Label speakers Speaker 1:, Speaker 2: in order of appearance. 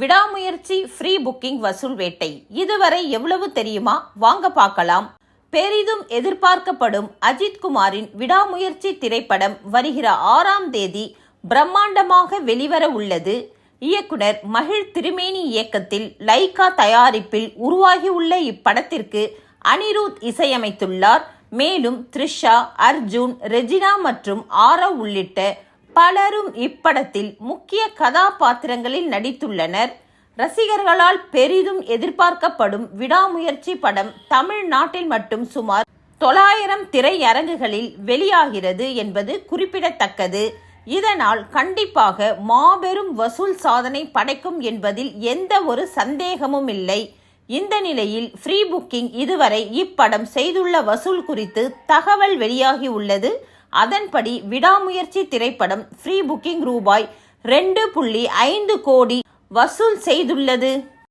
Speaker 1: விடாமுயற்சி free booking வசூல் வேட்டை இதுவரை எவ்வளவு தெரியுமா? வாங்க பார்க்கலாம். பெரிதும் எதிர்பார்க்கப்படும் அஜித் குமாரின் விடாமுயற்சி திரைப்படம் வருகிற 6ஆம் தேதி பிரம்மாண்டமாக வெளிவர உள்ளது. இயக்குனர் மகிழ் திருமேனி இயக்கத்தில் லைகா தயாரிப்பில் உருவாகியுள்ள இப்படத்திற்கு அனிருத் இசையமைத்துள்ளார். மேலும் த்ரிஷா, அர்ஜுன், ரெஜினா மற்றும் ஆரவ் உள்ளிட்ட பலரும் இப்படத்தில் முக்கிய கதாபாத்திரங்களில் நடித்துள்ளனர். ரசிகர்களால் பெரிதும் எதிர்பார்க்கப்படும் விடாமுயற்சி படம் தமிழ்நாட்டில் மட்டும் சுமார் 900 திரையரங்குகளில் வெளியாகிறது என்பது குறிப்பிடத்தக்கது. இதனால் கண்டிப்பாக மாபெரும் வசூல் சாதனை படைக்கும் என்பதில் எந்த ஒரு சந்தேகமும் இல்லை. இந்த நிலையில் ஃப்ரீ புக்கிங் இதுவரை இப்படம் செய்துள்ள வசூல் குறித்து தகவல் வெளியாகி உள்ளது. அதன்படி விடாமுயற்சி திரைப்படம் ஃப்ரீ புக்கிங் ரூபாய் 2.5 கோடி வசூல் செய்துள்ளது.